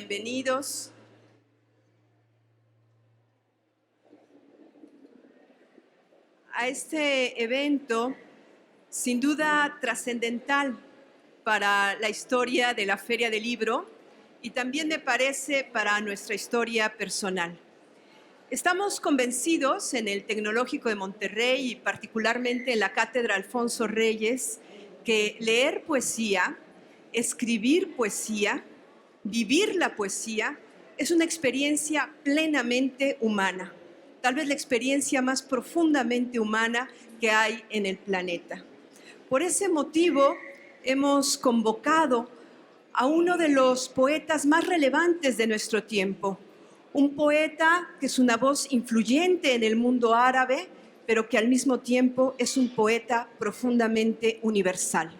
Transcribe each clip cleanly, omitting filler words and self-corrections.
bienvenidos. A este evento, sin duda trascendental para la historia de la Feria del Libro y también me parece para nuestra historia personal. Estamos convencidos en el Tecnológico de Monterrey y particularmente en la Cátedra Alfonso Reyes que leer poesía, escribir poesía, vivir la poesía es una experiencia plenamente humana, tal vez la experiencia más profundamente humana que hay en el planeta. Por ese motivo hemos convocado a uno de los poetas más relevantes de nuestro tiempo, un poeta que es una voz influyente en el mundo árabe, pero que al mismo tiempo es un poeta profundamente universal.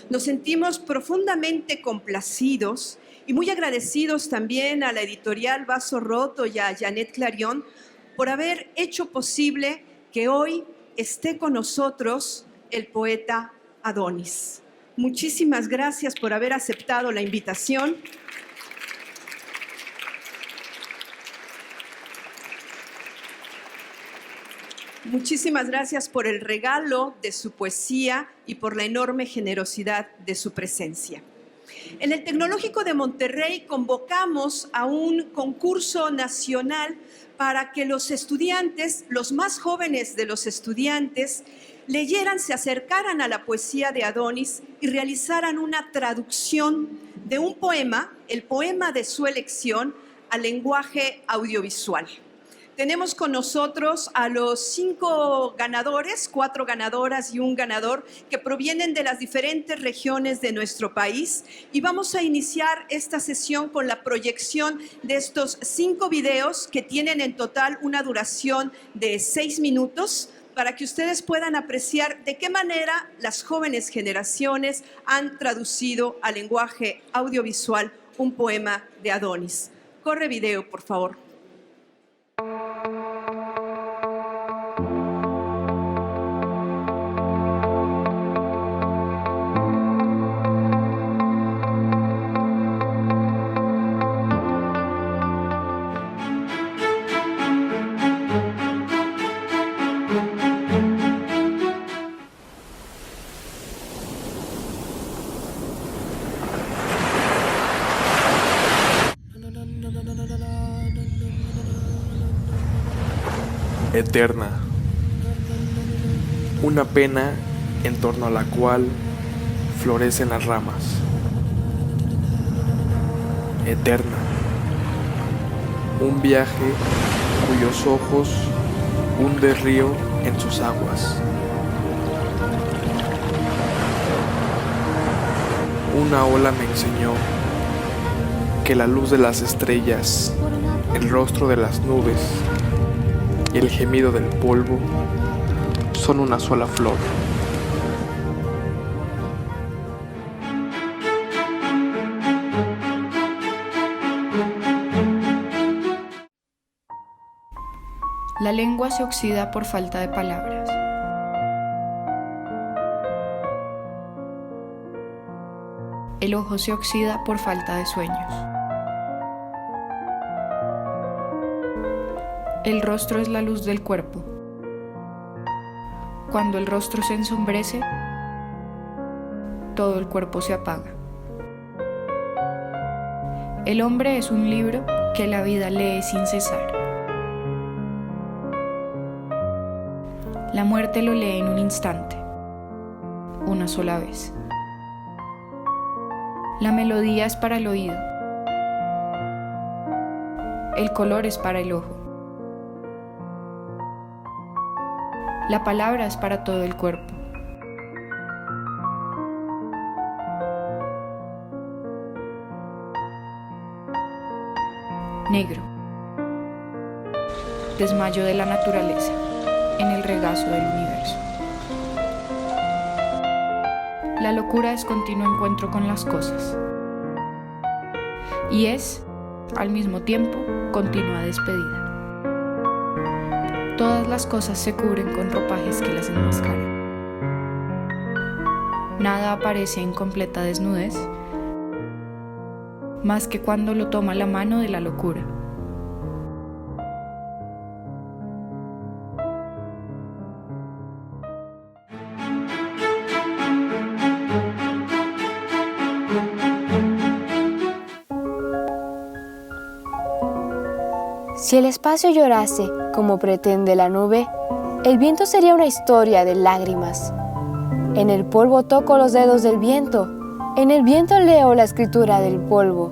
Nos sentimos profundamente complacidos y muy agradecidos también a la editorial Vaso Roto y a Janet Clarion por haber hecho posible que hoy esté con nosotros el poeta Adonis. Muchísimas gracias por haber aceptado la invitación. Muchísimas gracias por el regalo de su poesía y por la enorme generosidad de su presencia. En el Tecnológico de Monterrey convocamos a un concurso nacional para que los estudiantes, los más jóvenes de los estudiantes, leyeran, se acercaran a la poesía de Adonis y realizaran una traducción de un poema, el poema de su elección, al lenguaje audiovisual. Tenemos con nosotros a los 5 ganadores, 4 ganadoras y un ganador que provienen de las diferentes regiones de nuestro país y vamos a iniciar esta sesión con la proyección de estos 5 videos que tienen en total una duración de 6 minutos para que ustedes puedan apreciar de qué manera las jóvenes generaciones han traducido al lenguaje audiovisual un poema de Adonis. Corre video, por favor. Eterna, una pena en torno a la cual florecen las ramas. Eterna, un viaje cuyos ojos hunde río en sus aguas. Una ola me enseñó que la luz de las estrellas, el rostro de las nubes y el gemido del polvo son una sola flor. La lengua se oxida por falta de palabras. El ojo se oxida por falta de sueños. El rostro es la luz del cuerpo. Cuando el rostro se ensombrece, todo el cuerpo se apaga. El hombre es un libro que la vida lee sin cesar. La muerte lo lee en un instante, una sola vez. La melodía es para el oído. El color es para el ojo. La palabra es para todo el cuerpo. Negro. Desmayo de la naturaleza en el regazo del universo. La locura es continuo encuentro con las cosas. Y es, al mismo tiempo, continua despedida. Todas las cosas se cubren con ropajes que las enmascaran. Nada aparece en completa desnudez más que cuando lo toma la mano de la locura. Si el espacio llorase, como pretende la nube, el viento sería una historia de lágrimas. En el polvo toco los dedos del viento, en el viento leo la escritura del polvo.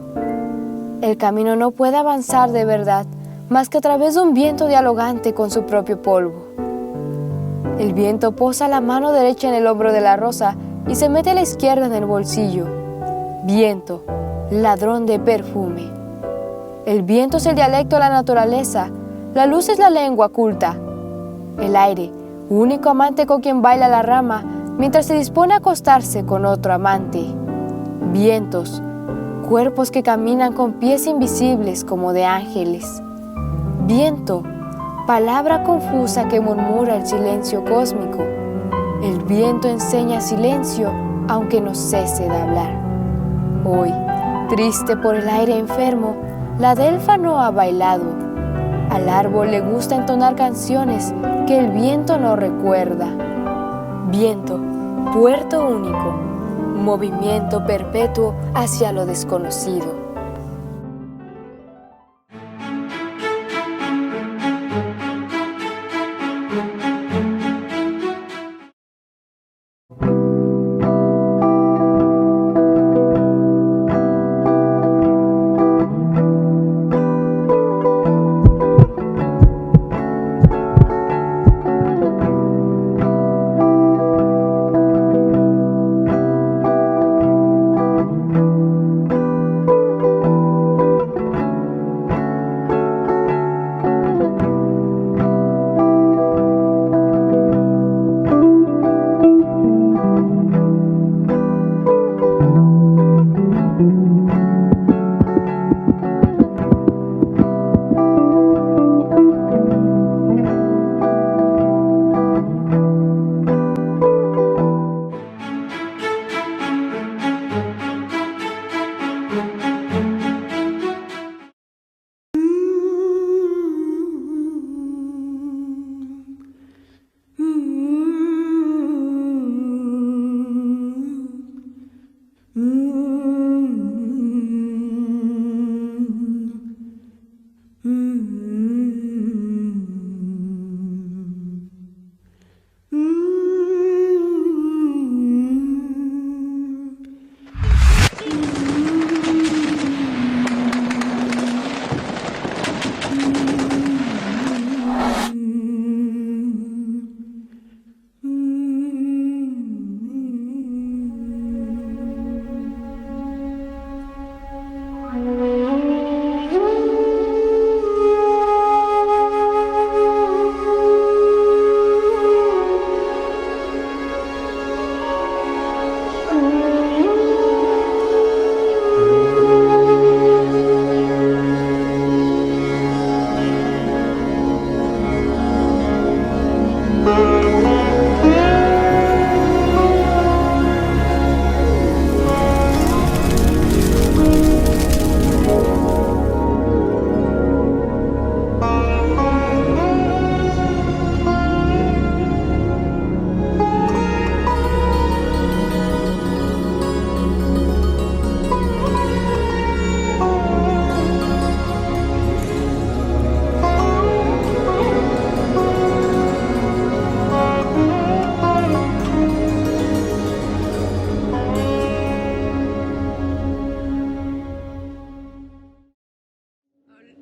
El camino no puede avanzar de verdad más que a través de un viento dialogante con su propio polvo. El viento posa la mano derecha en el hombro de la rosa y se mete a la izquierda en el bolsillo. Viento, ladrón de perfume. El viento es el dialecto de la naturaleza, la luz es la lengua culta. El aire, único amante con quien baila la rama, mientras se dispone a acostarse con otro amante. Vientos, cuerpos que caminan con pies invisibles como de ángeles. Viento, palabra confusa que murmura el silencio cósmico. El viento enseña silencio, aunque no cese de hablar. Hoy, triste por el aire enfermo, la delfa no ha bailado. Al árbol le gusta entonar canciones que el viento no recuerda. Viento, puerto único, movimiento perpetuo hacia lo desconocido.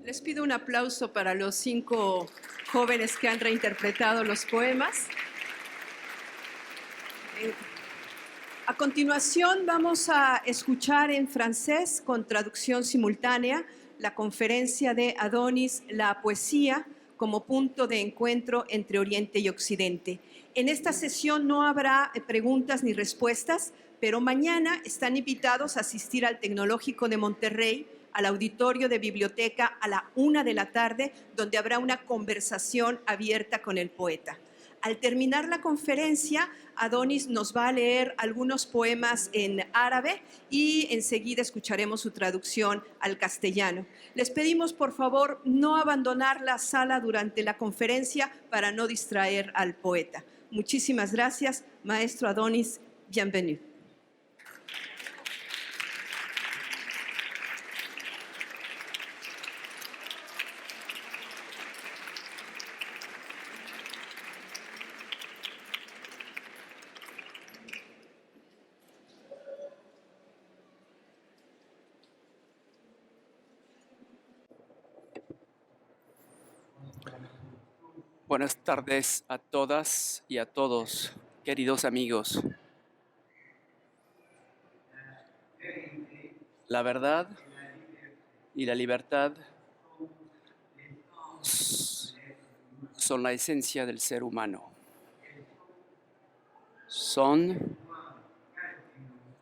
Les pido un aplauso para los 5 jóvenes que han reinterpretado los poemas. A continuación vamos a escuchar en francés con traducción simultánea la conferencia de Adonis, la poesía como punto de encuentro entre Oriente y Occidente. En esta sesión no habrá preguntas ni respuestas, pero mañana están invitados a asistir al Tecnológico de Monterrey, al auditorio de biblioteca a la 1 de la tarde, donde habrá una conversación abierta con el poeta. Al terminar la conferencia, Adonis nos va a leer algunos poemas en árabe y enseguida escucharemos su traducción al castellano. Les pedimos, por favor, no abandonar la sala durante la conferencia para no distraer al poeta. Muchísimas gracias, maestro Adonis. Bienvenido. Buenas tardes a todas y a todos, queridos amigos. La verdad y la libertad son la esencia del ser humano. Son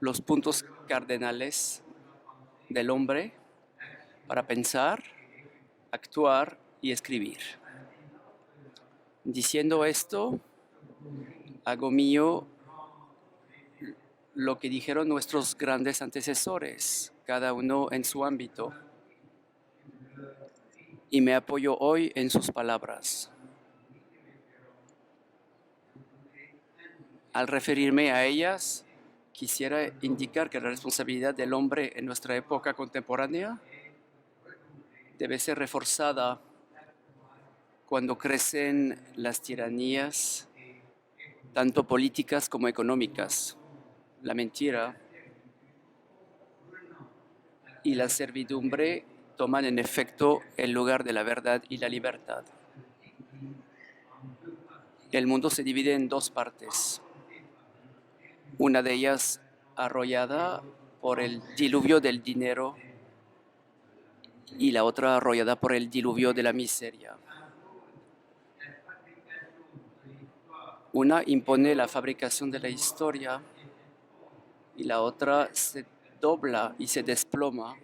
los puntos cardenales del hombre para pensar, actuar y escribir. Diciendo esto, hago mío lo que dijeron nuestros grandes antecesores, cada uno en su ámbito, y me apoyo hoy en sus palabras. Al referirme a ellas, quisiera indicar que la responsabilidad del hombre en nuestra época contemporánea debe ser reforzada cuando crecen las tiranías, tanto políticas como económicas, la mentira y la servidumbre toman en efecto el lugar de la verdad y la libertad. El mundo se divide en dos partes, una de ellas arrollada por el diluvio del dinero y la otra arrollada por el diluvio de la miseria. Una impone la fabricación de la historia y la otra se dobla y se desploma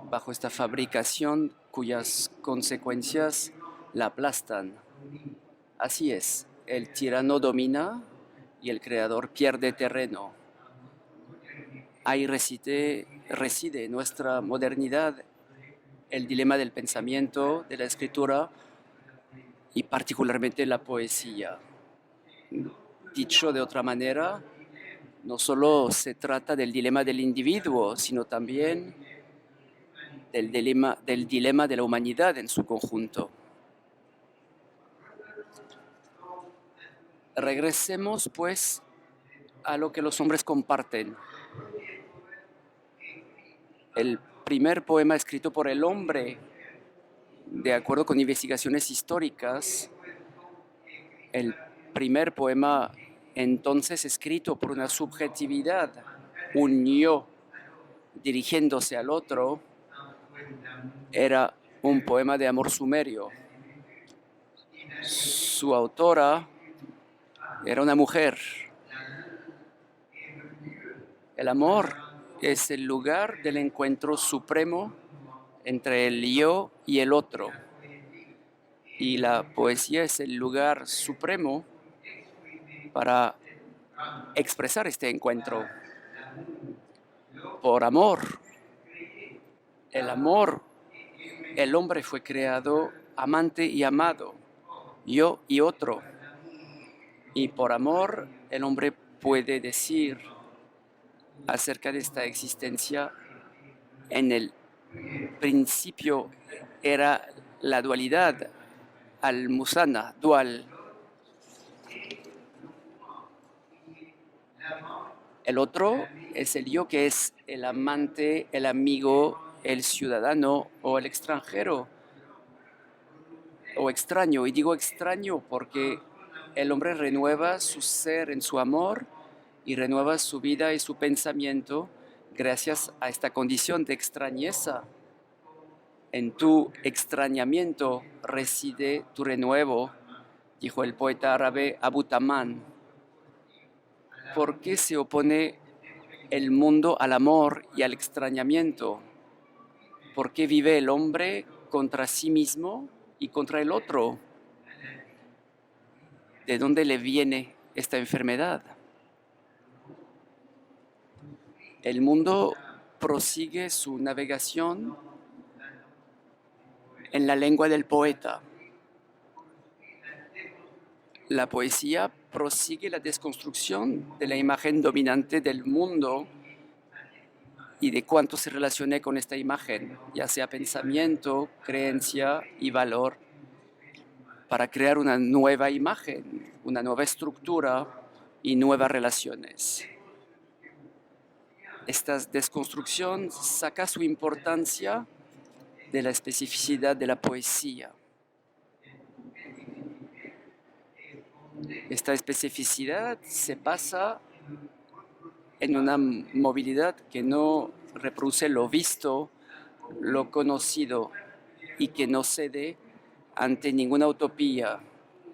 bajo esta fabricación cuyas consecuencias la aplastan. Así es, el tirano domina y el creador pierde terreno. Ahí reside nuestra modernidad, el dilema del pensamiento, de la escritura y particularmente la poesía. Dicho de otra manera, no solo se trata del dilema del individuo, sino también del dilema de la humanidad en su conjunto. Regresemos, pues, a lo que los hombres comparten. El primer poema escrito por el hombre, de acuerdo con investigaciones históricas, el primer poema entonces escrito por una subjetividad, un yo dirigiéndose al otro, era un poema de amor sumerio. Su autora era una mujer. El amor es el lugar del encuentro supremo entre el yo y el otro. Y la poesía es el lugar supremo para expresar este encuentro. Por amor. El hombre fue creado amante y amado, yo y otro. Y por amor, el hombre puede decir acerca de esta existencia, en el principio era la dualidad, al-musana, dual. El otro es el yo, que es el amante, el amigo, el ciudadano o el extranjero o extraño. Y digo extraño porque el hombre renueva su ser en su amor y renueva su vida y su pensamiento gracias a esta condición de extrañeza. En tu extrañamiento reside tu renuevo, dijo el poeta árabe Abu Tamán. ¿Por qué se opone el mundo al amor y al extrañamiento? ¿Por qué vive el hombre contra sí mismo y contra el otro? ¿De dónde le viene esta enfermedad? El mundo prosigue su navegación en la lengua del poeta. La poesía prosigue la desconstrucción de la imagen dominante del mundo y de cuánto se relacione con esta imagen, ya sea pensamiento, creencia y valor, para crear una nueva imagen, una nueva estructura y nuevas relaciones. Esta desconstrucción saca su importancia de la especificidad de la poesía. Esta especificidad se basa en una movilidad que no reproduce lo visto, lo conocido y que no cede ante ninguna utopía,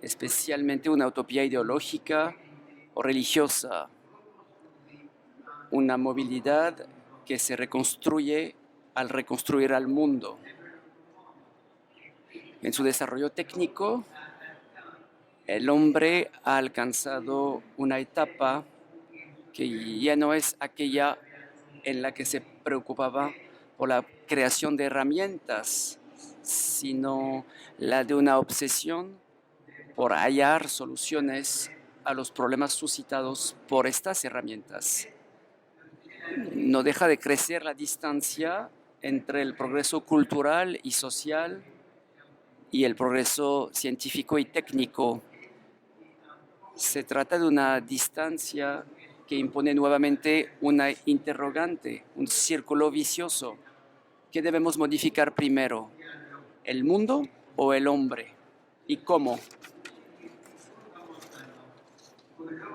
especialmente una utopía ideológica o religiosa. Una movilidad que se reconstruye al reconstruir al mundo. En su desarrollo técnico, el hombre ha alcanzado una etapa que ya no es aquella en la que se preocupaba por la creación de herramientas, sino la de una obsesión por hallar soluciones a los problemas suscitados por estas herramientas. No deja de crecer la distancia entre el progreso cultural y social y el progreso científico y técnico. Se trata de una distancia que impone nuevamente una interrogante, un círculo vicioso. ¿Qué debemos modificar primero? ¿El mundo o el hombre? ¿Y cómo?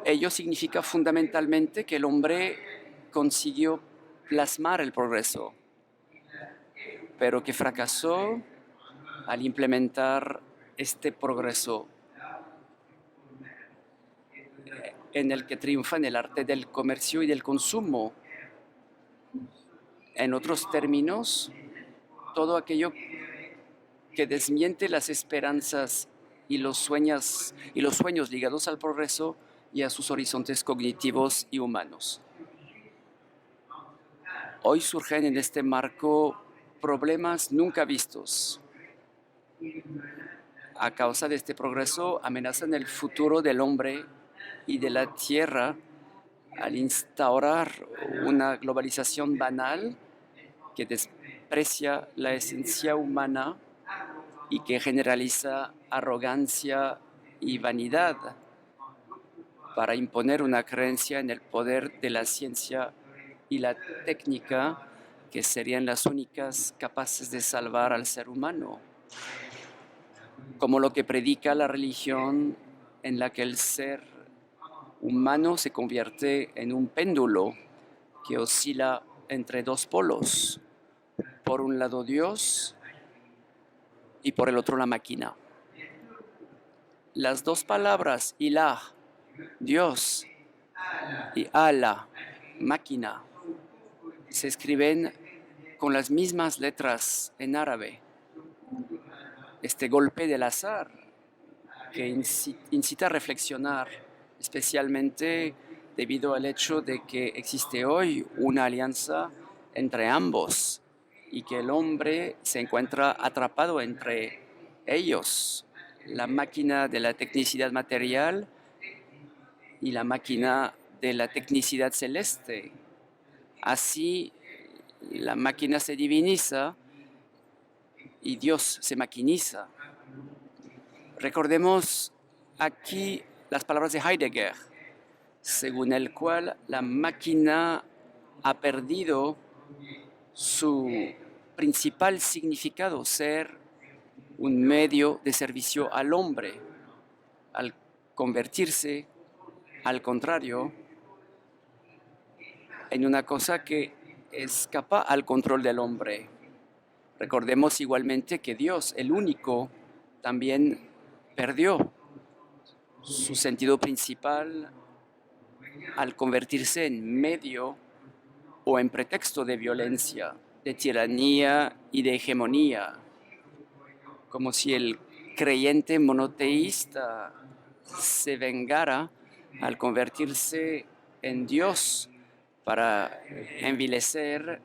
Ello significa fundamentalmente que el hombre consiguió plasmar el progreso, pero que fracasó al implementar este progreso en el que triunfan el arte del comercio y del consumo. En otros términos, todo aquello que desmiente las esperanzas y los sueños ligados al progreso y a sus horizontes cognitivos y humanos. Hoy surgen en este marco problemas nunca vistos. A causa de este progreso, amenazan el futuro del hombre y de la tierra al instaurar una globalización banal que desprecia la esencia humana y que generaliza arrogancia y vanidad para imponer una creencia en el poder de la ciencia y la técnica, que serían las únicas capaces de salvar al ser humano, como lo que predica la religión, en la que el ser humano se convierte en un péndulo que oscila entre dos polos, por un lado Dios y por el otro la máquina. Las dos palabras Ilah, Dios, y Allah, máquina, se escriben con las mismas letras en árabe. Este golpe del azar que incita a reflexionar, especialmente debido al hecho de que existe hoy una alianza entre ambos y que el hombre se encuentra atrapado entre ellos, la máquina de la tecnicidad material y la máquina de la tecnicidad celeste. Así, la máquina se diviniza y Dios se maquiniza. Recordemos aquí las palabras de Heidegger, según el cual la máquina ha perdido su principal significado, ser un medio de servicio al hombre, al convertirse, al contrario, en una cosa que escapa al control del hombre. Recordemos igualmente que Dios, el único, también perdió su sentido principal al convertirse en medio o en pretexto de violencia, de tiranía y de hegemonía, como si el creyente monoteísta se vengara al convertirse en Dios para envilecer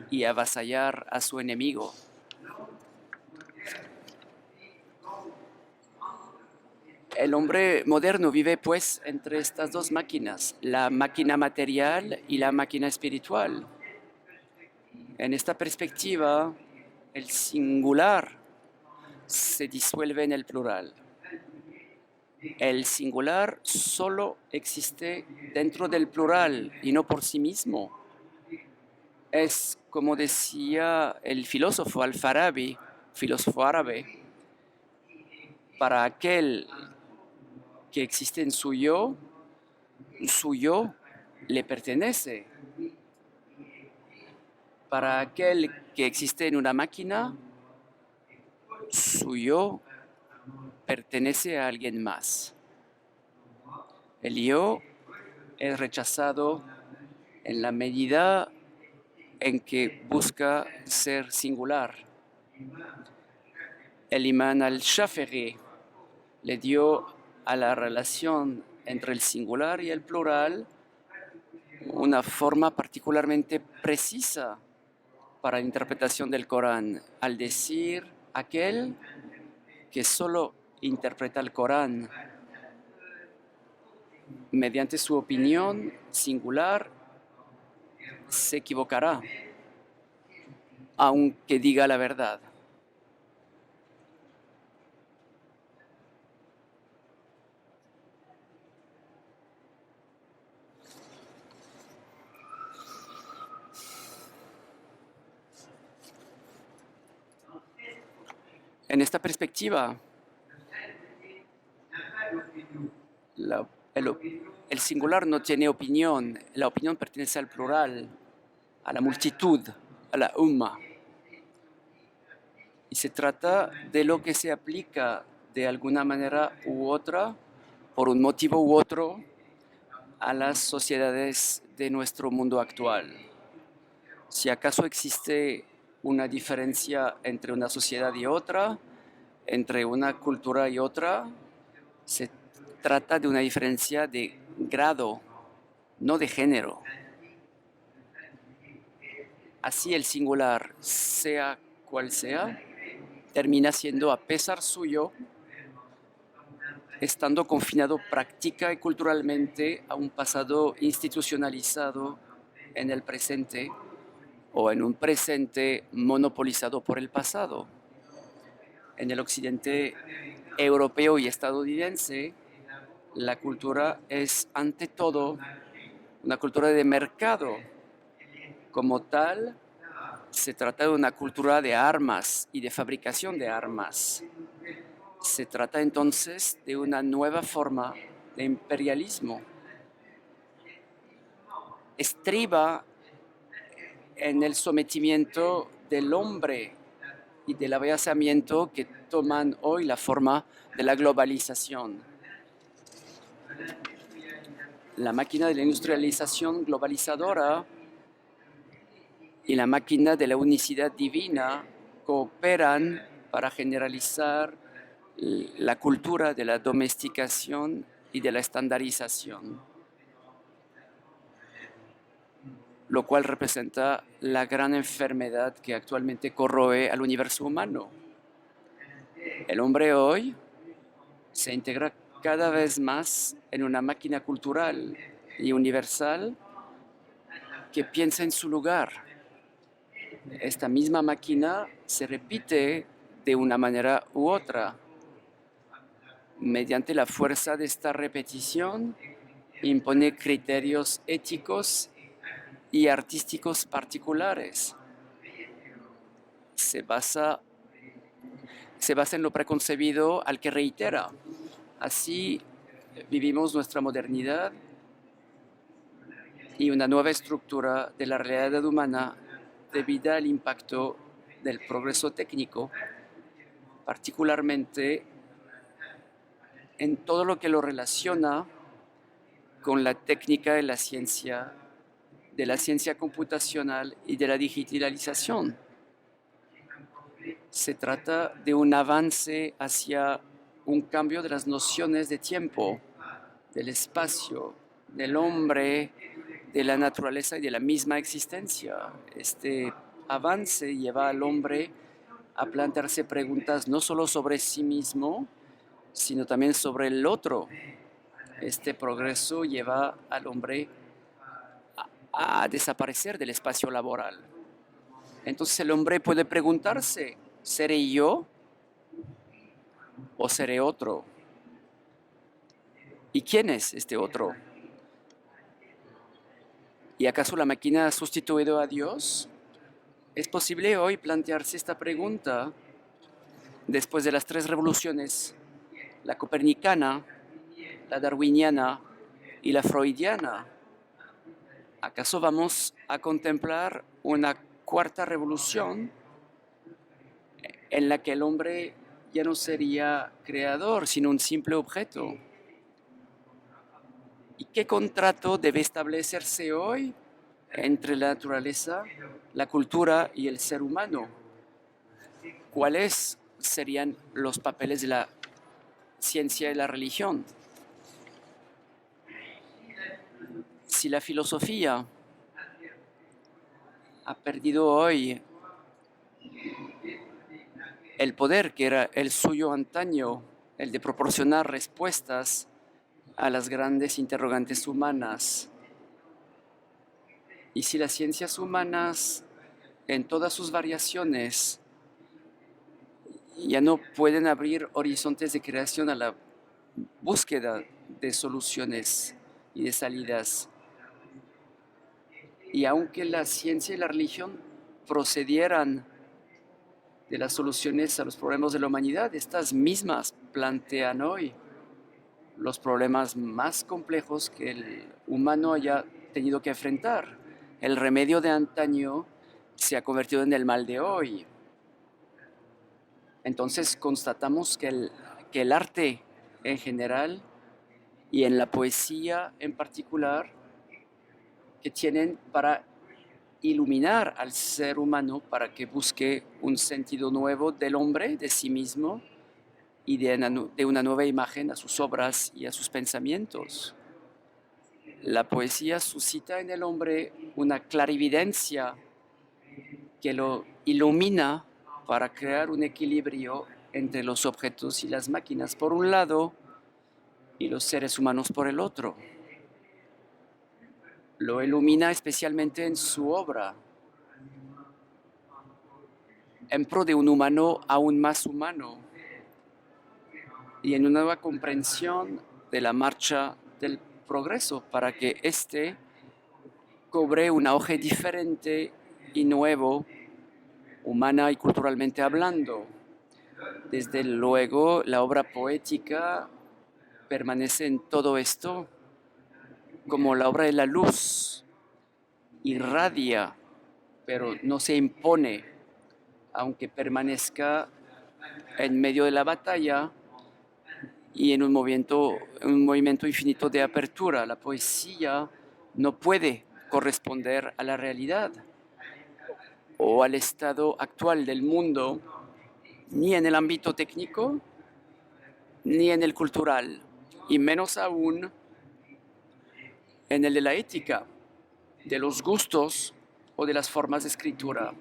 y avasallar a su enemigo. El hombre moderno vive pues entre estas dos máquinas, la máquina material y la máquina espiritual. En esta perspectiva, el singular se disuelve en el plural. El singular solo existe dentro del plural y no por sí mismo. Es como decía el filósofo Al-Farabi, filósofo árabe, para aquel que existe en su yo le pertenece. Para aquel que existe en una máquina, su yo pertenece a alguien más. El yo es rechazado en la medida en que busca ser singular. El imán al-Shafi'i le dio a la relación entre el singular y el plural una forma particularmente precisa para la interpretación del Corán, al decir aquel que solo interpreta el Corán mediante su opinión singular se equivocará, aunque diga la verdad. En esta perspectiva, el singular no tiene opinión, la opinión pertenece al plural, a la multitud, a la umma. Y se trata de lo que se aplica de alguna manera u otra, por un motivo u otro, a las sociedades de nuestro mundo actual. Si acaso existe una diferencia entre una sociedad y otra, entre una cultura y otra, se trata de una diferencia de grado, no de género. Así el singular, sea cual sea, termina siendo, a pesar suyo, estando confinado práctica y culturalmente a un pasado institucionalizado en el presente o en un presente monopolizado por el pasado. En el occidente europeo y estadounidense, la cultura es ante todo una cultura de mercado. Como tal, se trata de una cultura de armas y de fabricación de armas. Se trata entonces de una nueva forma de imperialismo. Estriba en el sometimiento del hombre y del avasallamiento que toman hoy la forma de la globalización. La máquina de la industrialización globalizadora y la máquina de la unicidad divina cooperan para generalizar la cultura de la domesticación y de la estandarización, lo cual representa la gran enfermedad que actualmente corroe al universo humano. El hombre hoy se integra cada vez más en una máquina cultural y universal que piensa en su lugar. Esta misma máquina se repite de una manera u otra. Mediante la fuerza de esta repetición, impone criterios éticos y artísticos particulares. Se basa en lo preconcebido al que reitera. Así vivimos nuestra modernidad y una nueva estructura de la realidad humana debido al impacto del progreso técnico, particularmente en todo lo que lo relaciona con la técnica de la ciencia computacional y de la digitalización. Se trata de un avance hacia un cambio de las nociones de tiempo, del espacio, del hombre, de la naturaleza y de la misma existencia. Este avance lleva al hombre a plantearse preguntas no solo sobre sí mismo, sino también sobre el otro. Este progreso lleva al hombre a desaparecer del espacio laboral. Entonces el hombre puede preguntarse, ¿seré yo o seré otro? ¿Y quién es este otro? ¿Y acaso la máquina ha sustituido a Dios? Es posible hoy plantearse esta pregunta después de las 3 revoluciones, la copernicana, la darwiniana y la freudiana. ¿Acaso vamos a contemplar una 4ª revolución en la que el hombre ya no sería creador, sino un simple objeto? ¿Y qué contrato debe establecerse hoy entre la naturaleza, la cultura y el ser humano? ¿Cuáles serían los papeles de la ciencia y la religión? Si la filosofía ha perdido hoy el poder que era el suyo antaño, el de proporcionar respuestas a las grandes interrogantes humanas, y si las ciencias humanas en todas sus variaciones ya no pueden abrir horizontes de creación a la búsqueda de soluciones y de salidas, y aunque la ciencia y la religión procedieran de las soluciones a los problemas de la humanidad, estas mismas plantean hoy los problemas más complejos que el humano haya tenido que enfrentar. El remedio de antaño se ha convertido en el mal de hoy. Entonces constatamos que el arte en general y en la poesía en particular, que tienen para iluminar al ser humano para que busque un sentido nuevo del hombre, de sí mismo, y de una nueva imagen a sus obras y a sus pensamientos. La poesía suscita en el hombre una clarividencia que lo ilumina para crear un equilibrio entre los objetos y las máquinas por un lado y los seres humanos por el otro. Lo ilumina especialmente en su obra, en pro de un humano aún más humano y en una nueva comprensión de la marcha del progreso para que éste cobre un auge diferente y nuevo, humana y culturalmente hablando. Desde luego, la obra poética permanece en todo esto como la obra de la luz, irradia, pero no se impone, aunque permanezca en medio de la batalla y en un movimiento infinito de apertura. La poesía no puede corresponder a la realidad o al estado actual del mundo, ni en el ámbito técnico, ni en el cultural, y menos aún en el de la ética, de los gustos o de las formas de escritura.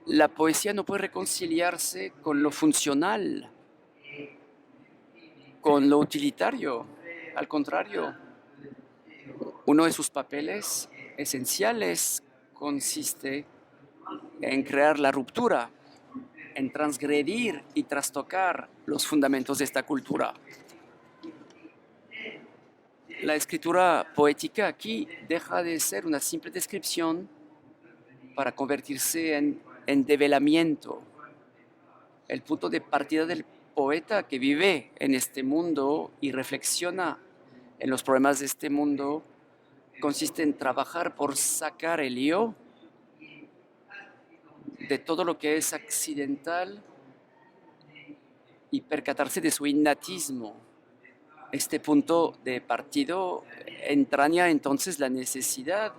La poesía no puede reconciliarse con lo funcional, con lo utilitario. Al contrario, uno de sus papeles esenciales consiste en crear la ruptura, en transgredir y trastocar los fundamentos de esta cultura. La escritura poética aquí deja de ser una simple descripción para convertirse en develamiento. El punto de partida del poeta que vive en este mundo y reflexiona en los problemas de este mundo consiste en trabajar por sacar el yo de todo lo que es accidental y percatarse de su innatismo. Este punto de partido entraña entonces la necesidad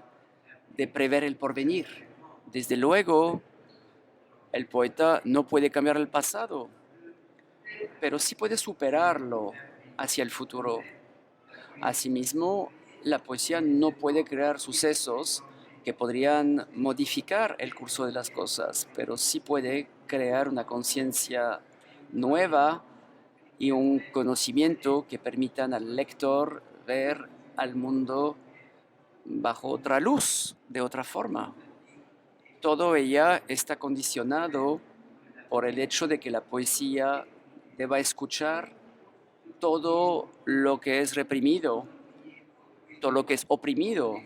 de prever el porvenir. Desde luego, el poeta no puede cambiar el pasado, pero sí puede superarlo hacia el futuro. Asimismo, la poesía no puede crear sucesos que podrían modificar el curso de las cosas, pero sí puede crear una conciencia nueva y un conocimiento que permitan al lector ver al mundo bajo otra luz, de otra forma. Todo ella está condicionado por el hecho de que la poesía deba escuchar todo lo que es reprimido, todo lo que es oprimido,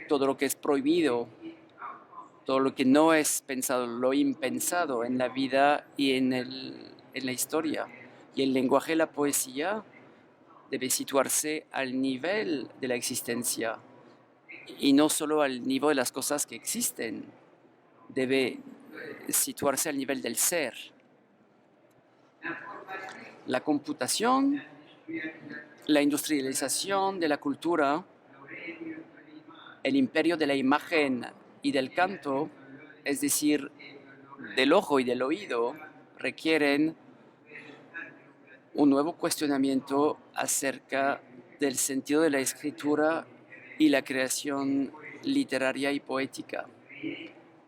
todo lo que es prohibido, todo lo que no es pensado, lo impensado en la vida y en la historia. Y el lenguaje de la poesía debe situarse al nivel de la existencia y no solo al nivel de las cosas que existen, debe situarse al nivel del ser. La computación, la industrialización de la cultura, el imperio de la imagen y del canto, es decir, del ojo y del oído, requieren un nuevo cuestionamiento acerca del sentido de la escritura y la creación literaria y poética.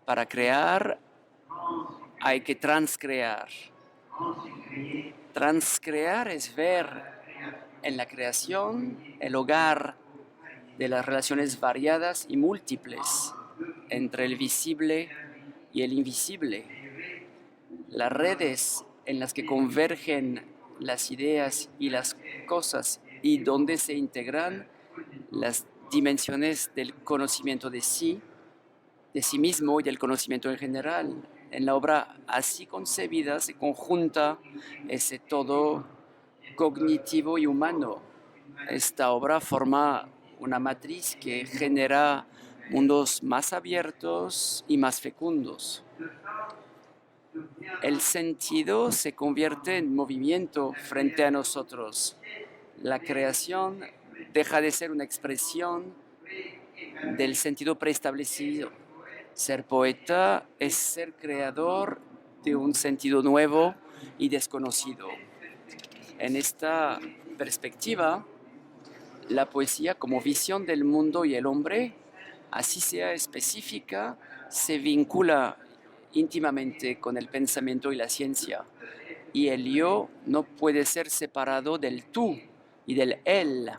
Para crear hay que transcrear. Transcrear es ver en la creación el hogar de las relaciones variadas y múltiples entre el visible y el invisible. Las redes en las que convergen las ideas y las cosas y donde se integran las dimensiones del conocimiento de sí mismo y del conocimiento en general. En la obra así concebida se conjunta ese todo cognitivo y humano. Esta obra forma una matriz que genera mundos más abiertos y más fecundos. El sentido se convierte en movimiento frente a nosotros. La creación deja de ser una expresión del sentido preestablecido. Ser poeta es ser creador de un sentido nuevo y desconocido. En esta perspectiva, la poesía como visión del mundo y el hombre, así sea específica, se vincula íntimamente con el pensamiento y la ciencia. Y el yo no puede ser separado del tú y del él.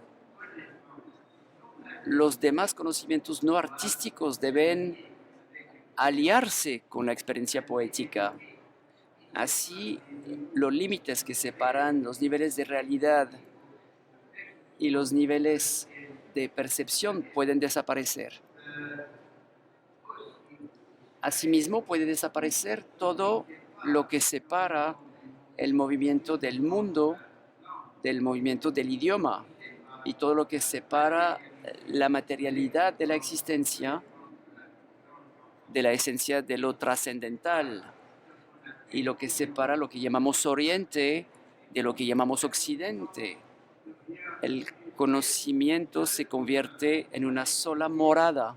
Los demás conocimientos no artísticos deben aliarse con la experiencia poética. Así, los límites que separan los niveles de realidad y los niveles de percepción pueden desaparecer. Asimismo, puede desaparecer todo lo que separa el movimiento del mundo del movimiento del idioma y todo lo que separa la materialidad de la existencia de la esencia de lo trascendental y lo que separa lo que llamamos Oriente de lo que llamamos Occidente. El conocimiento se convierte en una sola morada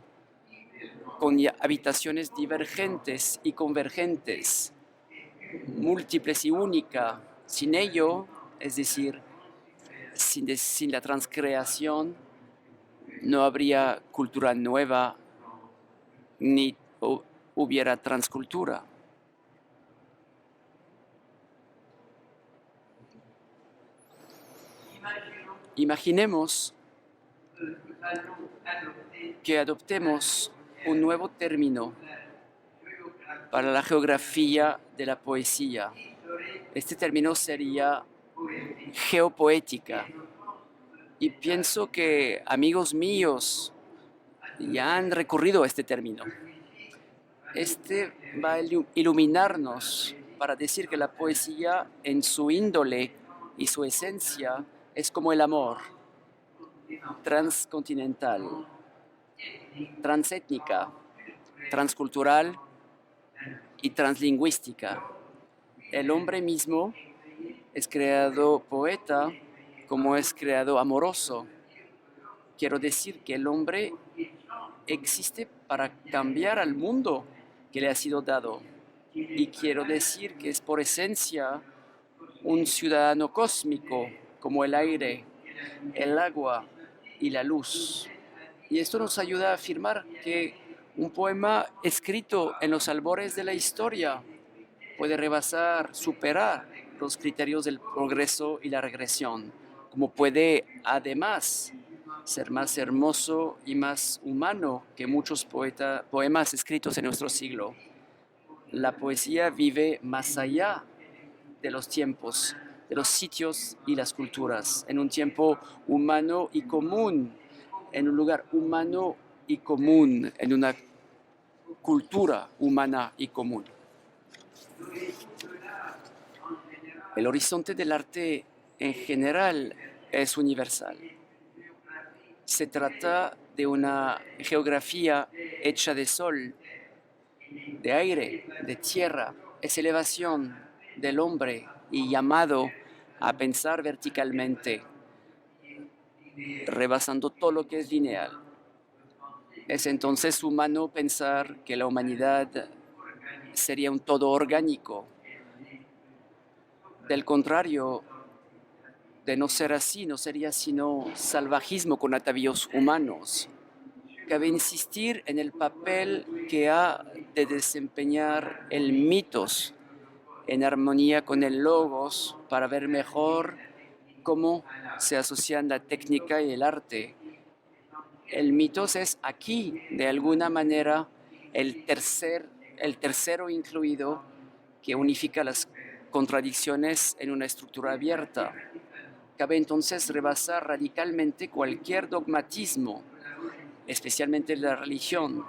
con habitaciones divergentes y convergentes, múltiples y únicas. Sin ello, es decir, sin la transcreación, no habría cultura nueva ni hubiera transcultura. Imaginemos que adoptemos un nuevo término para la geografía de la poesía. Este término sería geopoética. Y pienso que amigos míos ya han recurrido a este término. Este va a iluminarnos para decir que la poesía en su índole y su esencia es como el amor, transcontinental, transétnica, transcultural y translingüística. El hombre mismo es creado poeta como es creado amoroso. Quiero decir que el hombre existe para cambiar al mundo que le ha sido dado. Y quiero decir que es por esencia un ciudadano cósmico como el aire, el agua y la luz. Y esto nos ayuda a afirmar que un poema escrito en los albores de la historia puede rebasar, superar los criterios del progreso y la regresión, como puede además ser más hermoso y más humano que muchos poemas escritos en nuestro siglo. La poesía vive más allá de los tiempos, de los sitios y las culturas, en un tiempo humano y común, en un lugar humano y común, en una cultura humana y común. El horizonte del arte en general es universal. Se trata de una geografía hecha de sol, de aire, de tierra, es elevación del hombre y llamado a pensar verticalmente, rebasando todo lo que es lineal. Es entonces humano pensar que la humanidad sería un todo orgánico. Del contrario, de no ser así, no sería sino salvajismo con atavíos humanos. Cabe insistir en el papel que ha de desempeñar el mitos en armonía con el logos para ver mejor cómo se asocian la técnica y el arte. El mitos es aquí, de alguna manera, el tercero incluido que unifica las contradicciones en una estructura abierta. Cabe entonces rebasar radicalmente cualquier dogmatismo, especialmente la religión.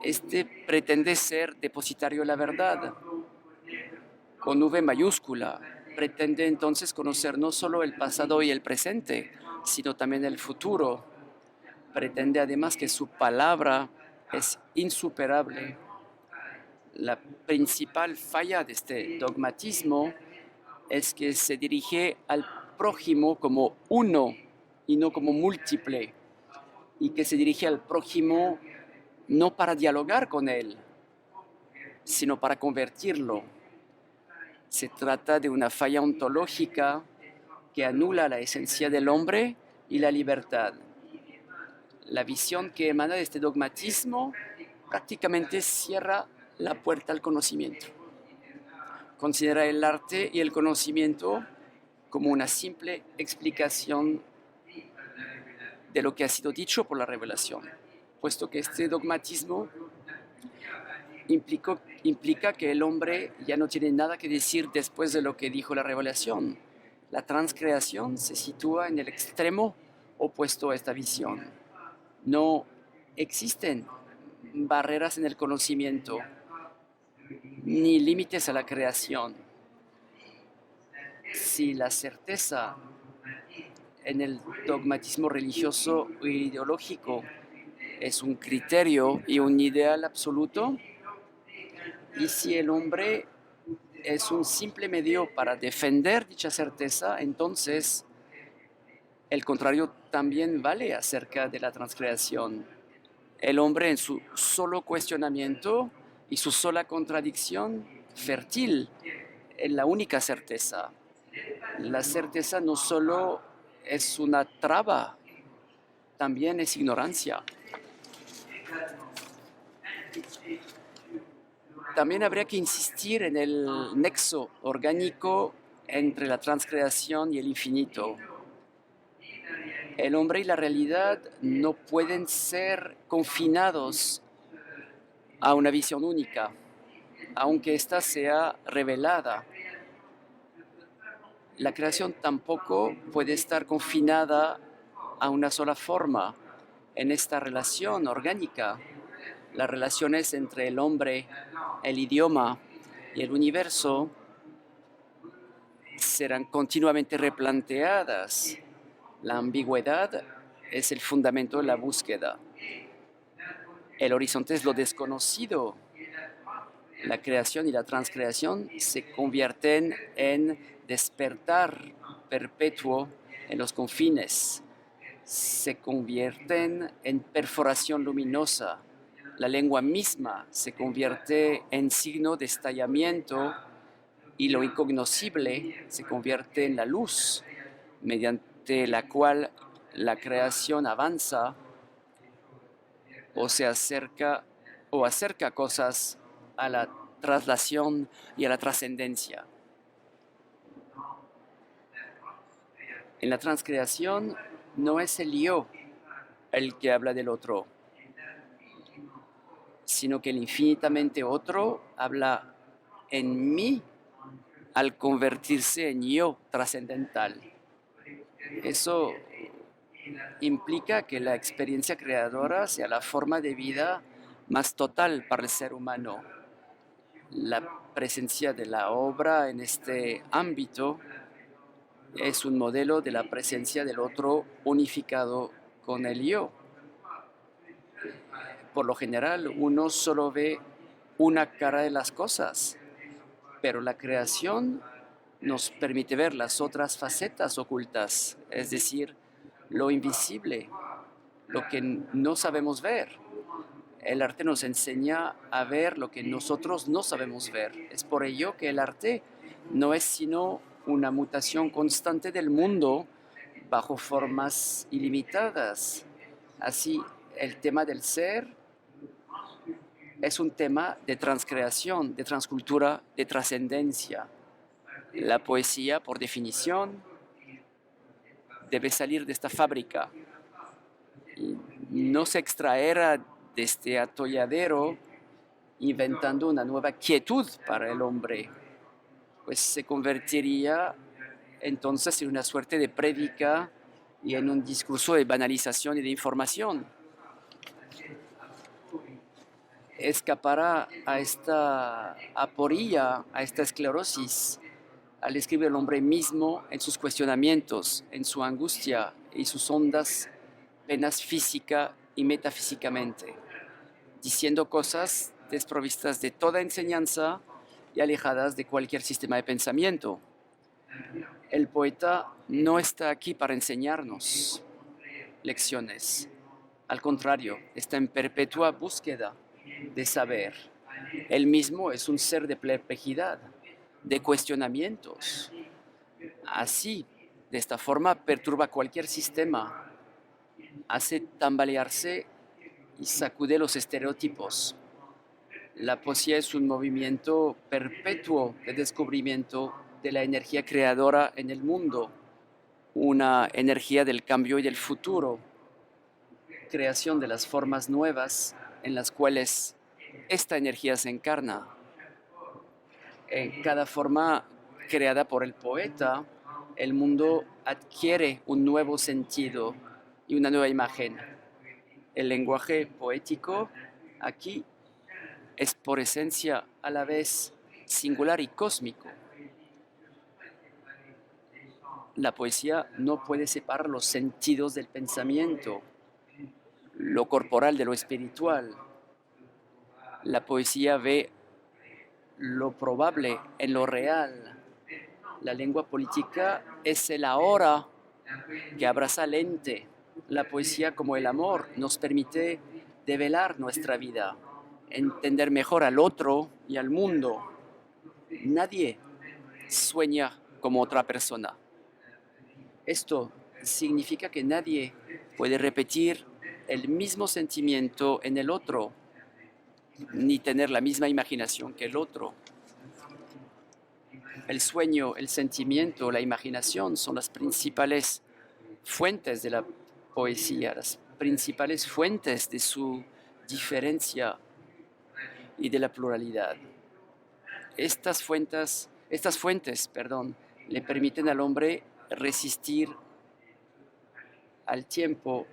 Este pretende ser depositario de la verdad, con V mayúscula. Pretende entonces conocer no solo el pasado y el presente, sino también el futuro. Pretende además que su palabra es insuperable. La principal falla de este dogmatismo es que se dirige al prójimo como uno y no como múltiple, y que se dirige al prójimo no para dialogar con él, sino para convertirlo. Se trata de una falla ontológica que anula la esencia del hombre y la libertad. La visión que emana de este dogmatismo prácticamente cierra la puerta al conocimiento. Considera el arte y el conocimiento como una simple explicación de lo que ha sido dicho por la revelación, puesto que este dogmatismo implica que el hombre ya no tiene nada que decir después de lo que dijo la revelación. La transcreación se sitúa en el extremo opuesto a esta visión. No existen barreras en el conocimiento, ni límites a la creación. Si la certeza en el dogmatismo religioso o ideológico es un criterio y un ideal absoluto, y si el hombre es un simple medio para defender dicha certeza, entonces el contrario también vale acerca de la transcreación. El hombre en su solo cuestionamiento y su sola contradicción fértil es la única certeza. La certeza no solo es una traba, también es ignorancia. También habría que insistir en el nexo orgánico entre la transcreación y el infinito. El hombre y la realidad no pueden ser confinados a una visión única, aunque ésta sea revelada. La creación tampoco puede estar confinada a una sola forma. En esta relación orgánica, las relaciones entre el hombre, el idioma y el universo serán continuamente replanteadas. La ambigüedad es el fundamento de la búsqueda. El horizonte es lo desconocido. La creación y la transcreación se convierten en despertar perpetuo en los confines. Se convierten en perforación luminosa. La lengua misma se convierte en signo de estallamiento y lo incognoscible se convierte en la luz, mediante la cual la creación avanza o se acerca o acerca cosas a la traslación y a la trascendencia. En la transcreación no es el yo el que habla del otro, sino que el infinitamente otro habla en mí al convertirse en yo trascendental. Eso implica que la experiencia creadora sea la forma de vida más total para el ser humano. La presencia de la obra en este ámbito es un modelo de la presencia del otro unificado con el yo. Por lo general, uno solo ve una cara de las cosas, pero la creación nos permite ver las otras facetas ocultas, es decir, lo invisible, lo que no sabemos ver. El arte nos enseña a ver lo que nosotros no sabemos ver. Es por ello que el arte no es sino una mutación constante del mundo bajo formas ilimitadas. Así, el tema del ser es un tema de transcreación, de transcultura, de trascendencia. La poesía, por definición, debe salir de esta fábrica y no se extraerá de este atolladero inventando una nueva quietud para el hombre, pues se convertiría entonces en una suerte de prédica y en un discurso de banalización y de información. Escapará a esta aporía, a esta esclerosis, al escribir el hombre mismo en sus cuestionamientos, en su angustia y sus hondas penas física y metafísicamente, diciendo cosas desprovistas de toda enseñanza y alejadas de cualquier sistema de pensamiento. El poeta no está aquí para enseñarnos lecciones. Al contrario, está en perpetua búsqueda de saber. Él mismo es un ser de perplejidad, de cuestionamientos. Así, de esta forma, perturba cualquier sistema, hace tambalearse y sacude los estereotipos. La poesía es un movimiento perpetuo de descubrimiento de la energía creadora en el mundo, una energía del cambio y del futuro, creación de las formas nuevas en las cuales esta energía se encarna. En cada forma creada por el poeta, el mundo adquiere un nuevo sentido y una nueva imagen. El lenguaje poético aquí es por esencia a la vez singular y cósmico. La poesía no puede separar los sentidos del pensamiento, lo corporal de lo espiritual. La poesía ve lo probable en lo real. La lengua política es el ahora que abraza el ente. La poesía, como el amor, nos permite develar nuestra vida, entender mejor al otro y al mundo. Nadie sueña como otra persona. Esto significa que nadie puede repetir el mismo sentimiento en el otro, ni tener la misma imaginación que el otro. El sueño, el sentimiento, la imaginación son las principales fuentes de la poesía, las principales fuentes de su diferencia y de la pluralidad. Estas fuentes, le permiten al hombre resistir al tiempo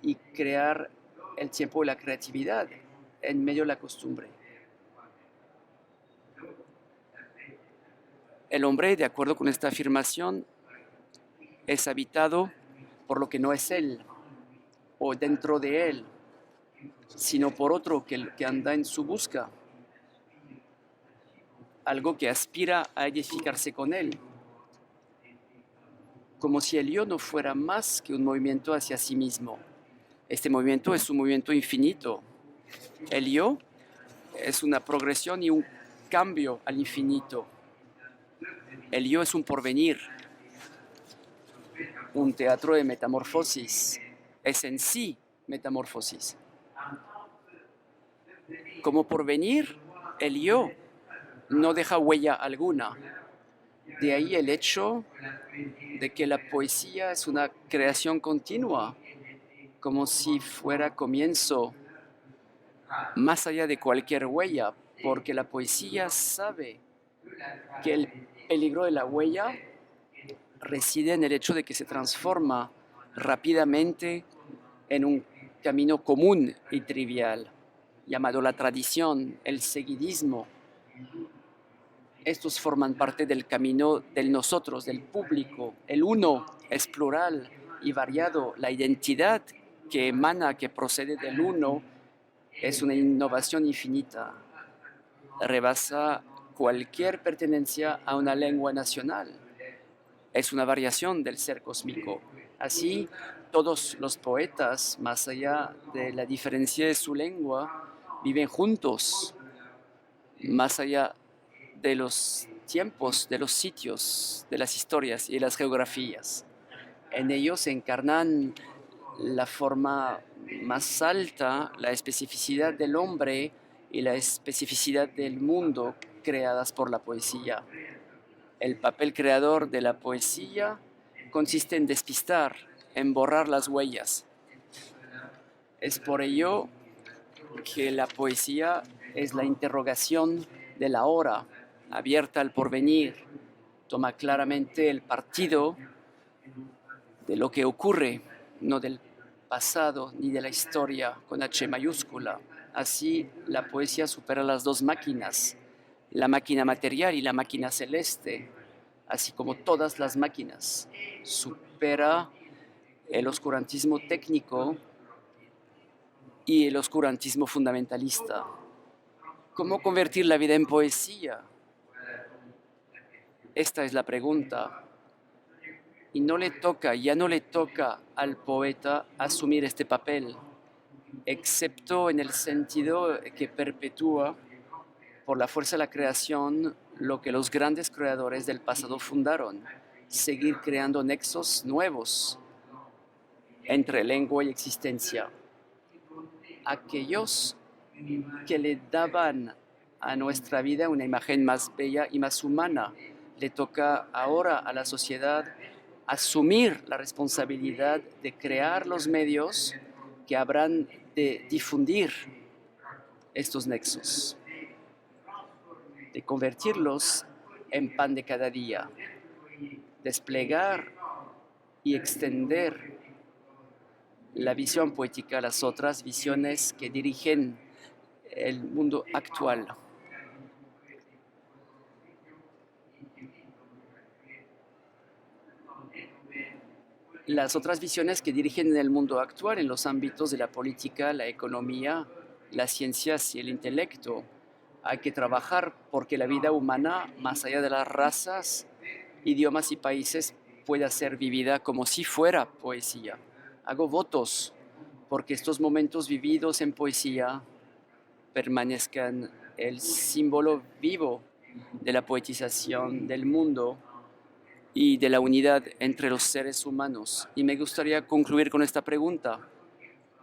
y crear el tiempo de la creatividad en medio de la costumbre. El hombre, de acuerdo con esta afirmación, es habitado por lo que no es él o dentro de él, sino por otro que anda en su busca, algo que aspira a edificarse con él, como si el yo no fuera más que un movimiento hacia sí mismo. Este movimiento es un movimiento infinito. El yo es una progresión y un cambio al infinito. El yo es un porvenir, un teatro de metamorfosis, es en sí metamorfosis. Como porvenir, el yo no deja huella alguna. De ahí el hecho de que la poesía es una creación continua, como si fuera comienzo, más allá de cualquier huella, porque la poesía sabe que el peligro de la huella reside en el hecho de que se transforma rápidamente en un camino común y trivial, llamado la tradición, el seguidismo. Estos forman parte del camino del nosotros, del público. El uno es plural y variado. La identidad que emana, que procede del uno, es una innovación infinita. Rebasa cualquier pertenencia a una lengua nacional. Es una variación del ser cósmico. Así, todos los poetas, más allá de la diferencia de su lengua, viven juntos, más allá de los tiempos, de los sitios, de las historias y de las geografías. En ellos se encarnan la forma más alta, la especificidad del hombre y la especificidad del mundo creadas por la poesía. El papel creador de la poesía consiste en despistar, en borrar las huellas. Es por ello que la poesía es la interrogación de la hora, abierta al porvenir, toma claramente el partido de lo que ocurre, no del pasado ni de la historia con H mayúscula. Así, la poesía supera las dos máquinas, la máquina material y la máquina celeste, así como todas las máquinas. Supera el oscurantismo técnico y el oscurantismo fundamentalista. ¿Cómo convertir la vida en poesía? Esta es la pregunta. Y ya no le toca al poeta asumir este papel, excepto en el sentido que perpetúa por la fuerza de la creación lo que los grandes creadores del pasado fundaron, seguir creando nexos nuevos entre lengua y existencia. Aquellos que le daban a nuestra vida una imagen más bella y más humana, le toca ahora a la sociedad asumir la responsabilidad de crear los medios que habrán de difundir estos nexos, de convertirlos en pan de cada día, desplegar y extender la visión poética a las otras visiones que dirigen el mundo actual. Las otras visiones que dirigen el mundo actual en los ámbitos de la política, la economía, las ciencias y el intelecto. Hay que trabajar porque la vida humana, más allá de las razas, idiomas y países, pueda ser vivida como si fuera poesía. Hago votos porque estos momentos vividos en poesía permanezcan el símbolo vivo de la poetización del mundo y de la unidad entre los seres humanos. Y me gustaría concluir con esta pregunta.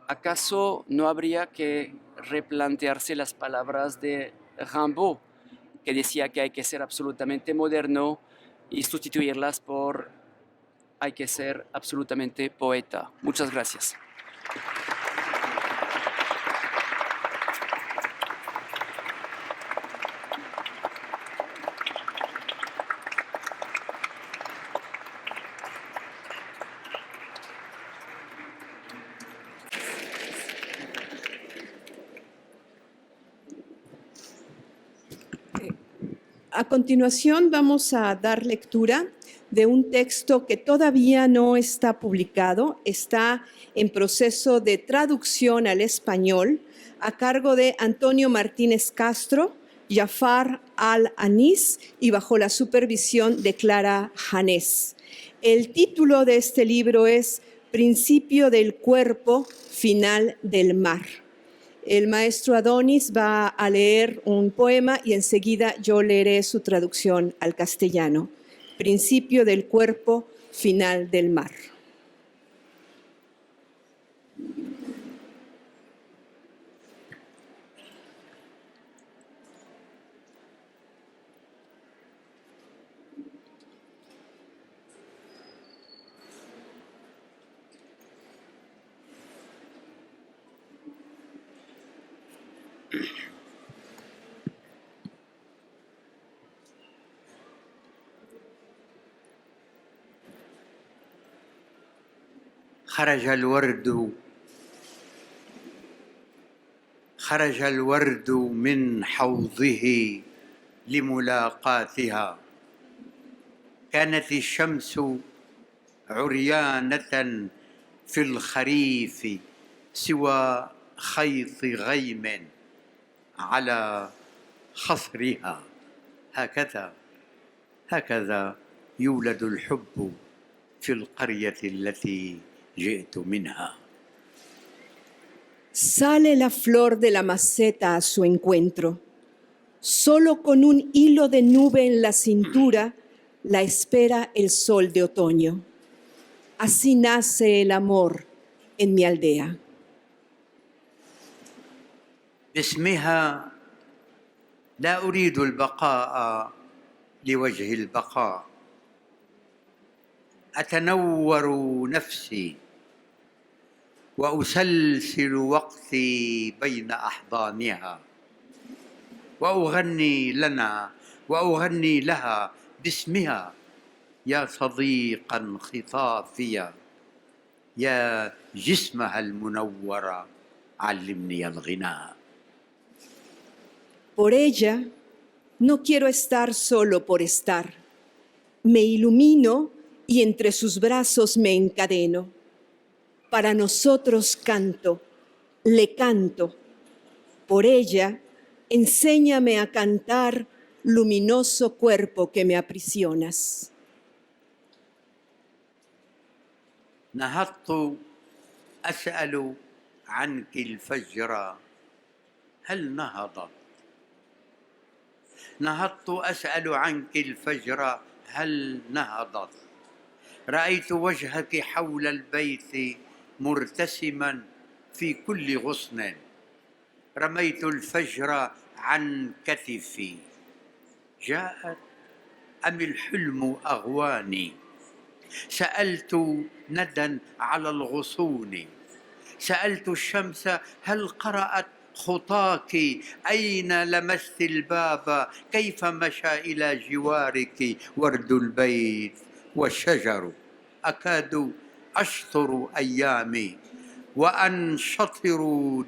¿Acaso no habría que replantearse las palabras de Rimbaud, que decía que hay que ser absolutamente moderno, y sustituirlas por hay que ser absolutamente poeta? Muchas gracias. A continuación vamos a dar lectura de un texto que todavía no está publicado, está en proceso de traducción al español a cargo de Antonio Martínez Castro, Jafar Al-Anis y bajo la supervisión de Clara Janés. El título de este libro es Principio del cuerpo, final del mar. El maestro Adonis va a leer un poema y enseguida yo leeré su traducción al castellano. Principio del cuerpo, final del mar. خرج الورد من حوضه لملاقاتها. كانت الشمس عريانة في الخريف سوى خيط غيم على خصرها. هكذا يولد الحب في القرية التي جئت منها. Sale la flor de la maceta a su encuentro. Solo con un hilo de nube en la cintura la espera el sol de otoño. Así nace el amor en mi aldea. باسمها لا أريد البقاء لوجه البقاء. أتنور نفسي وأسلسل وقتي بين أحضانها وأغني لها باسمها. يا صديقا خطافيا يا جسمها المنور علمني الغناء. Por ella no quiero estar solo por estar. Me ilumino y entre sus brazos me encadeno. Para nosotros canto, le canto. Por ella, enséñame a cantar, luminoso cuerpo que me aprisionas. نهضت أسأل عنك الفجر هل نهضت. نهضت أسأل عنك الفجر هل نهضت. رأيت وجهك حول البيت مرتسما في كل غصن. رميت الفجر عن كتفي. جاءت أم الحلم أغواني. سألت ندى على الغصون. سألت الشمس هل قرأت خطاك. أين لمست الباب. كيف مشى إلى جوارك ورد البيت والشجر. أكاد أشطر أيامي وأنشطر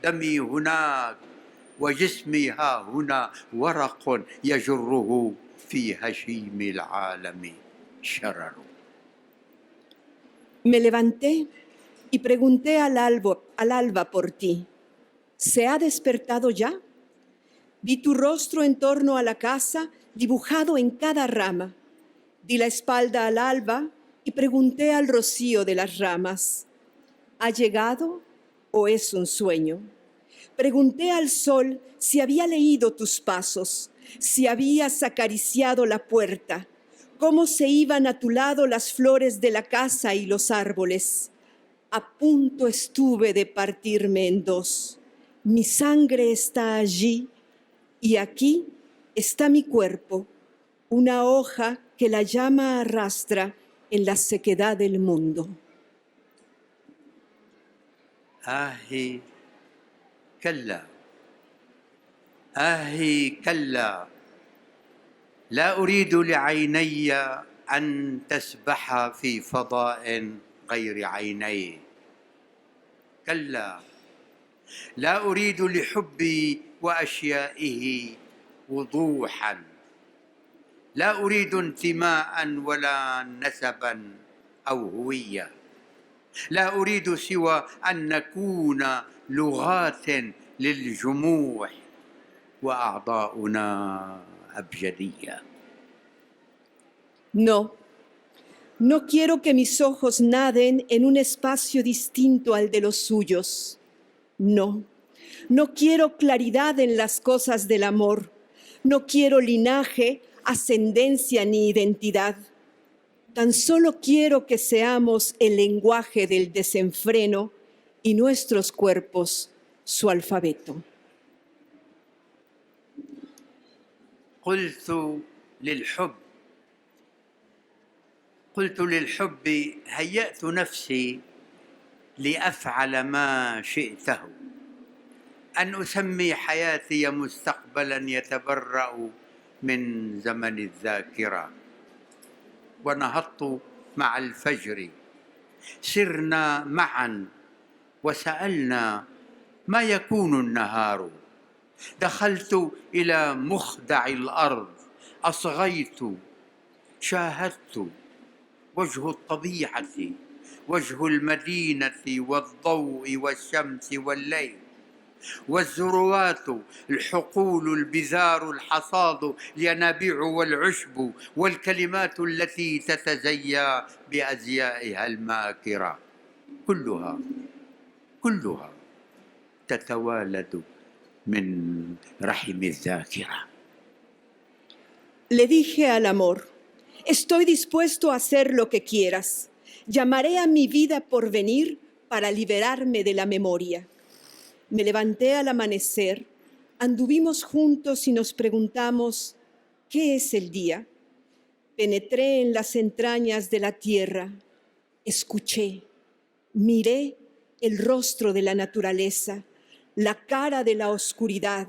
دمي هناك وجسمي ها هنا ورق يجره في هشيم العالم شرر. Me levanté y pregunté al alba por ti. ¿Se ha despertado ya? Vi tu rostro en torno a la casa, dibujado en cada rama. Di la espalda al alba y pregunté al rocío de las ramas. ¿Ha llegado o es un sueño? Pregunté al sol si había leído tus pasos, si habías acariciado la puerta, cómo se iban a tu lado las flores de la casa y los árboles. A punto estuve de partirme en dos. Mi sangre está allí y aquí está mi cuerpo, una hoja que la llama arrastra en la sequedad del mundo. آهي كلا آهي كلا لا أريد لعيني أن تسبح في فضاء غير عيني. كلا لا أريد لحبي وأشيائه وضوحا. لا أريد انتماء ولا نسبا أو هوية. لا أريد سوى أن نكون لغات للجموع وأعضاؤنا أبجدية. No, no quiero que mis ojos naden en un espacio distinto al de los suyos. No, No quiero claridad en las cosas del amor. No quiero linaje, ascendencia ni identidad. Tan solo quiero que seamos el lenguaje del desenfreno y nuestros cuerpos su alfabeto. قلت للحب هيأت نفسي لأفعل ما شئته، أن أسمي حياتي مستقبلا يتبرأ من زمن الذاكرة. ونهضت مع الفجر، سرنا معا وسألنا ما يكون النهار. دخلت إلى مخدع الأرض، أصغيت، شاهدت وجه الطبيعة، وجه المدينة والضوء والشمس والليل والذروات، الحقول، البذار، الحصاد، الينابيع والعشب والكلمات التي تتزيا بأزيائها الماكرة، كلها تتوالد من رحم الذاكرة. Le dije al amor, estoy dispuesto a hacer lo que quieras. Llamaré a mi vida por venir para liberarme de la memoria. Me levanté al amanecer, anduvimos juntos y nos preguntamos, ¿qué es el día? Penetré en las entrañas de la tierra, escuché, miré el rostro de la naturaleza, la cara de la oscuridad,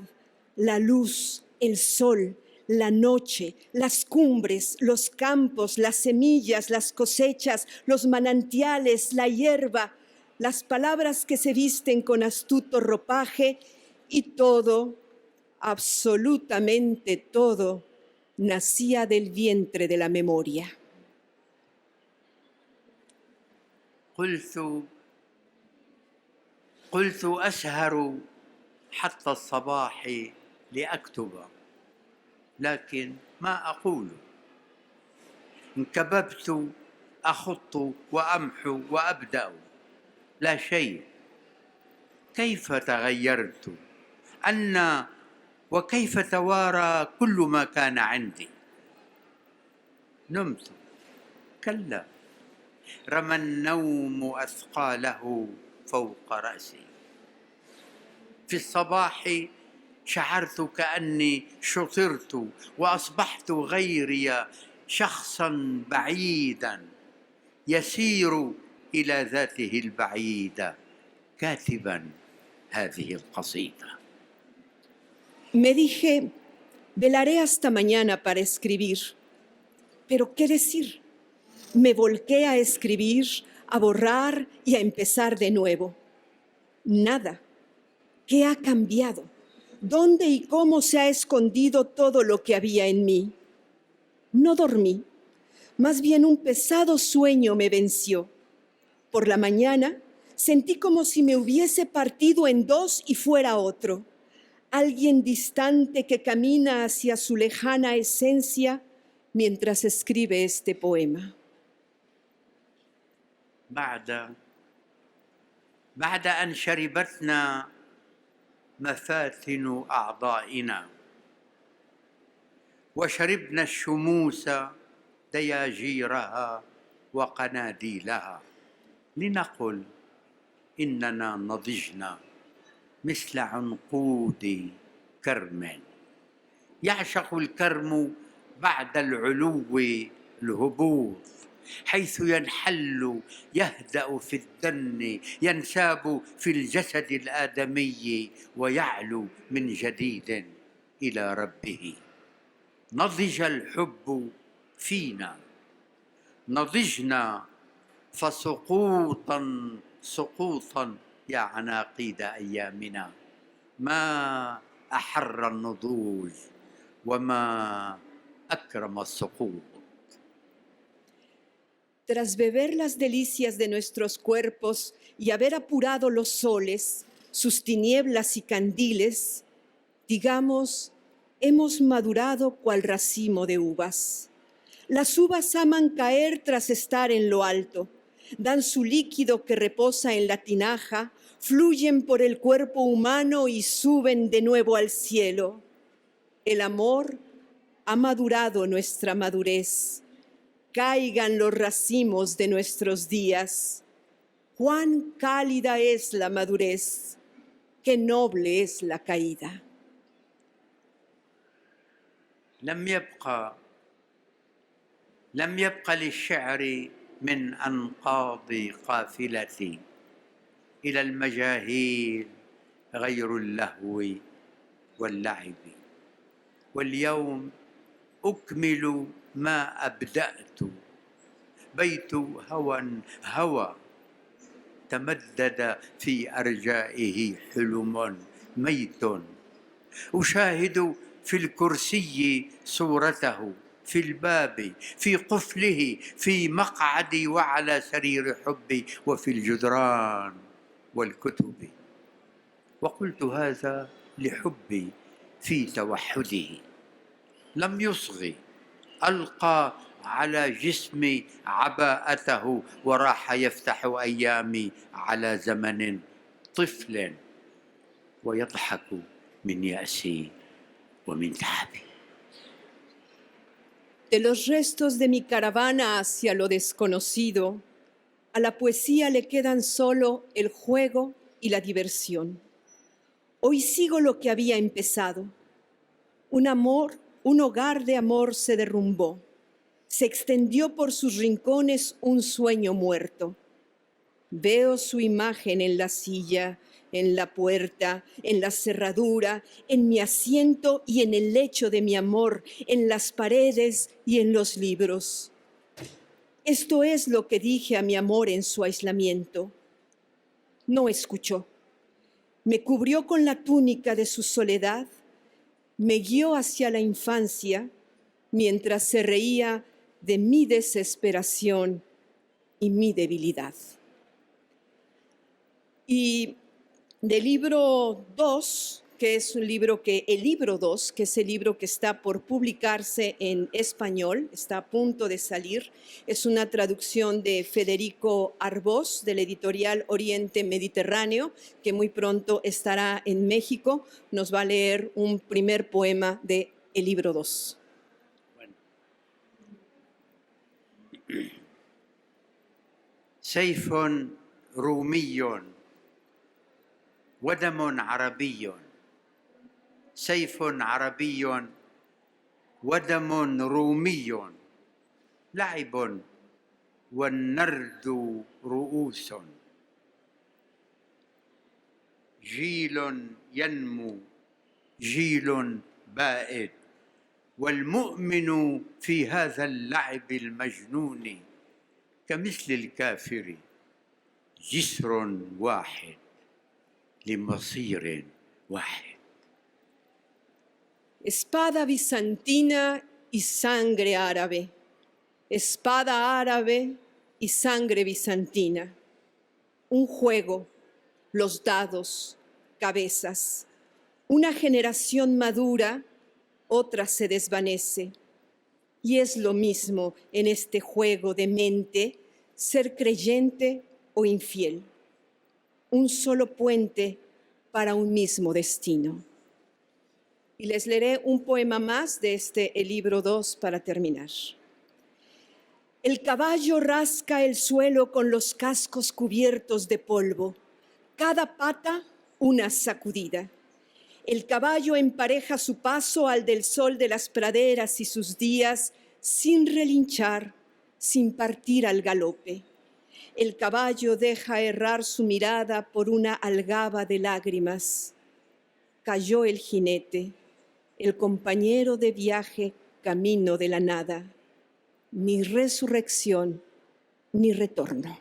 la luz, el sol, la noche, las cumbres, los campos, las semillas, las cosechas, los manantiales, la hierba, las palabras que se visten con astuto ropaje, y todo, absolutamente todo, nacía del vientre de la memoria. قلت أسهر حتى الصباح لأكتب، لكن ما أقول. انكببت أخط وأمحو وأبدأ، لا شيء. كيف تغيرت أنا، وكيف توارى كل ما كان عندي. نمت، كلا، رمى النوم أثقاله فوق رأسي. في الصباح شعرت كأني شطرت وأصبحت غيري، شخصا بعيدا يسير إلى ذاته البعيدة، كاتبا هذه القصيدة. Me dije, velaré hasta mañana para escribir. ¿Pero qué decir? Me volqué a escribir, a borrar y a empezar de nuevo. Nada. ¿Qué ha cambiado? ¿Dónde y cómo se ha escondido todo lo que había en mí? No dormí. Más bien un pesado sueño me venció. Por la mañana sentí como si me hubiese partido en dos y fuera otro. Alguien distante que camina hacia su lejana esencia mientras escribe este poema. بعد أن شربتنا مفاتن أعضائنا، وشربنا الشموس دياجيرها وقناديلها، لنقل إننا نضجنا مثل عنقود كرم. يعشق الكرم بعد العلو الهبوط، حيث ينحل، يهدأ في الدن، ينساب في الجسد الآدمي، ويعلو من جديد إلى ربه. نضج الحب فينا، نضجنا فسقوطا سقوطا يا عناقيد أيامنا. ما أحر النضوج وما أكرم السقوط. Tras beber las delicias de nuestros cuerpos y haber apurado los soles, sus tinieblas y candiles, digamos, hemos madurado cual racimo de uvas. Las uvas aman caer tras estar en lo alto. dan su líquido que reposa en la tinaja, fluyen por el cuerpo humano y suben de nuevo al cielo. El amor ha madurado nuestra madurez. Caigan los racimos de nuestros días. Cuán cálida es la madurez, qué noble es la caída. لم يبق للشعر من أنقاض قافلتي إلى المجاهيل غير اللهو واللعب، واليوم أكمل ما أبدأت. بيت هوى تمدد في أرجائه حلم ميت، أشاهد في الكرسي صورته، في الباب، في قفله، في مقعدي وعلى سرير حبي، وفي الجدران والكتب. وقلت هذا لحبي في توحده، لم يصغي، ألقى على جسمي عباءته وراح يفتح أيامي على زمن طفل ويضحك من يأسي ومن تعبي. De los restos de mi caravana hacia lo desconocido, a la poesía le quedan solo el juego y la diversión. Hoy sigo lo que había empezado. Un hogar de amor se derrumbó. Se extendió por sus rincones un sueño muerto. Veo su imagen en la silla, en la puerta, en la cerradura, en mi asiento y en el lecho de mi amor, en las paredes y en los libros. Esto es lo que dije a mi amor en su aislamiento. No escuchó. Me cubrió con la túnica de su soledad, me guió hacia la infancia, mientras se reía de mi desesperación y mi debilidad. Y del libro 2, que es el libro 2, que es el libro que está por publicarse en español, está a punto de salir, es una traducción de Federico Arbós, de la editorial Oriente Mediterráneo, que muy pronto estará en México. Nos va a leer un primer poema de el libro 2. سيف رومي ودم عربي، سيف عربي ودم رومي، لعب والنرد رؤوس، جيل ينمو جيل بائد، والمؤمن في هذا اللعب المجنون كمثل الكافر، جسر واحد لمصير واحد. Espada bizantina y sangre árabe, espada árabe y sangre bizantina. Un juego, los dados, cabezas. Una generación madura, otra se desvanece. Y es lo mismo en este juego de mente, ser creyente o infiel. Un solo puente para un mismo destino. Y les leeré un poema más de el libro 2 para terminar. El caballo rasca el suelo con los cascos cubiertos de polvo, cada pata una sacudida. El caballo empareja su paso al del sol de las praderas y sus días sin relinchar, sin partir al galope. El caballo deja errar su mirada por una algaba de lágrimas. Cayó el jinete, el compañero de viaje camino de la nada. Ni resurrección, ni retorno.